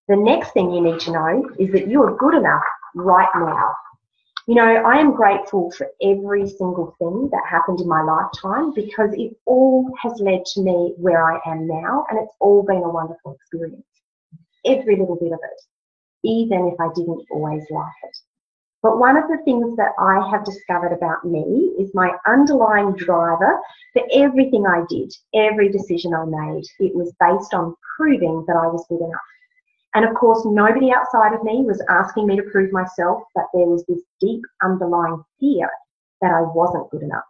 The next thing you need to know is that you are good enough right now. You know, I am grateful for every single thing that happened in my lifetime because it all has led to me where I am now, and it's all been a wonderful experience. Every little bit of it, even if I didn't always like it. But one of the things that I have discovered about me is my underlying driver for everything I did, every decision I made. It was based on proving that I was good enough. And of course, nobody outside of me was asking me to prove myself, but there was this deep underlying fear that I wasn't good enough.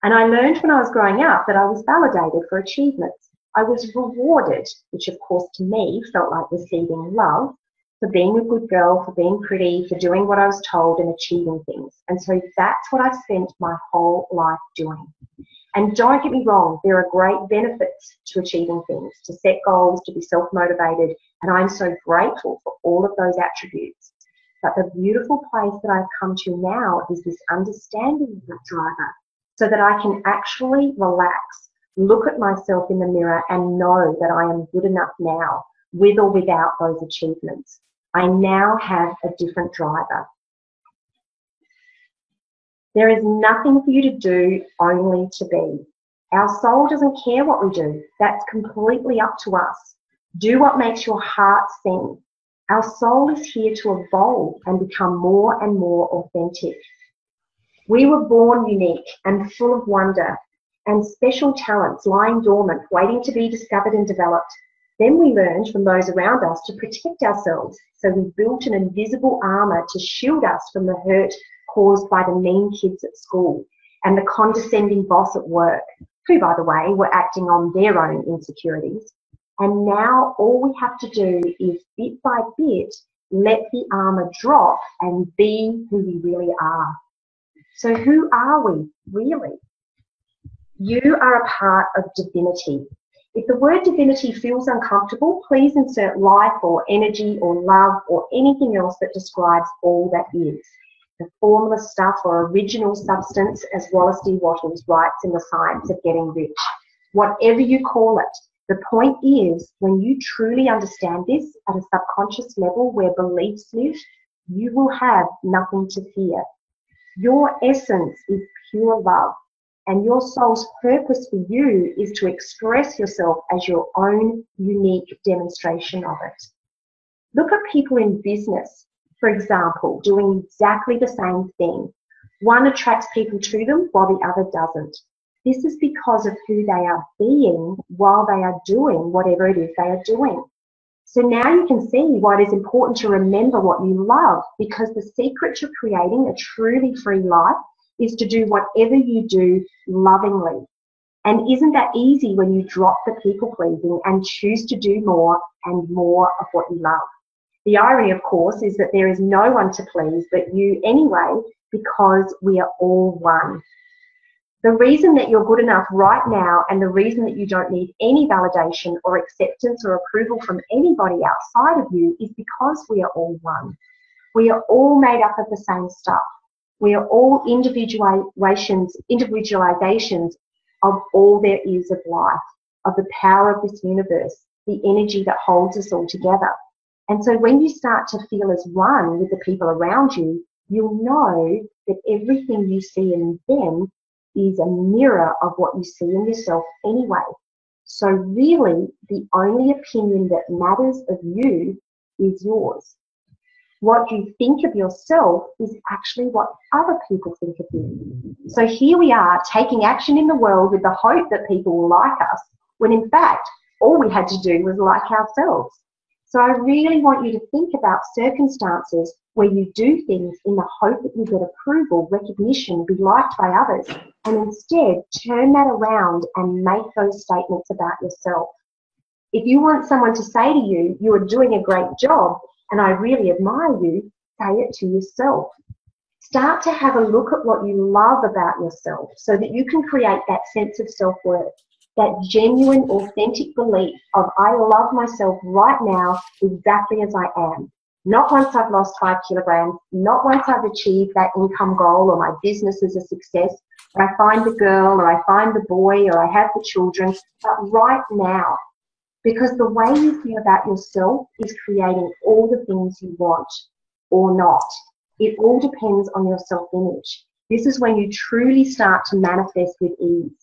And I learned when I was growing up that I was validated for achievements. I was rewarded, which of course to me felt like receiving love, for being a good girl, for being pretty, for doing what I was told and achieving things. And so that's what I've spent my whole life doing. And don't get me wrong, there are great benefits to achieving things, to set goals, to be self-motivated, and I'm so grateful for all of those attributes. But the beautiful place that I've come to now is this understanding of that driver, so that I can actually relax, look at myself in the mirror and know that I am good enough now, with or without those achievements. I now have a different driver. There is nothing for you to do, only to be. Our soul doesn't care what we do. That's completely up to us. Do what makes your heart sing. Our soul is here to evolve and become more and more authentic. We were born unique and full of wonder and special talents lying dormant, waiting to be discovered and developed. Then we learned from those around us to protect ourselves, so we built an invisible armour to shield us from the hurt caused by the mean kids at school and the condescending boss at work, who, by the way, were acting on their own insecurities. And now all we have to do is, bit by bit, let the armour drop and be who we really are. So who are we, really? You are a part of divinity. If the word divinity feels uncomfortable, please insert life or energy or love or anything else that describes all that is. The formless stuff or original substance, as Wallace D. Wattles writes in The Science of Getting Rich. Whatever you call it, the point is, when you truly understand this at a subconscious level where beliefs live, you will have nothing to fear. Your essence is pure love, and your soul's purpose for you is to express yourself as your own unique demonstration of it. Look at people in business, for example, doing exactly the same thing. One attracts people to them while the other doesn't. This is because of who they are being while they are doing whatever it is they are doing. So now you can see why it is important to remember what you love, because the secret to creating a truly free life is to do whatever you do lovingly. And isn't that easy when you drop the people pleasing and choose to do more and more of what you love? The irony, of course, is that there is no one to please but you anyway, because we are all one. The reason that you're good enough right now, and the reason that you don't need any validation or acceptance or approval from anybody outside of you, is because we are all one. We are all made up of the same stuff. We are all individualizations of all there is of life, of the power of this universe, the energy that holds us all together. And so when you start to feel as one with the people around you, you'll know that everything you see in them is a mirror of what you see in yourself anyway. So really, the only opinion that matters of you is yours. What you think of yourself is actually what other people think of you. So here we are taking action in the world with the hope that people will like us, when in fact, all we had to do was like ourselves. So I really want you to think about circumstances where you do things in the hope that you get approval, recognition, be liked by others, and instead turn that around and make those statements about yourself. If you want someone to say to you, you are doing a great job and I really admire you, say it to yourself. Start to have a look at what you love about yourself so that you can create that sense of self-worth, that genuine, authentic belief of I love myself right now exactly as I am. Not once I've lost 5 kilograms, not once I've achieved that income goal or my business is a success, or I find the girl or I find the boy or I have the children, but right now. Because the way you feel about yourself is creating all the things you want or not. It all depends on your self-image. This is when you truly start to manifest with ease.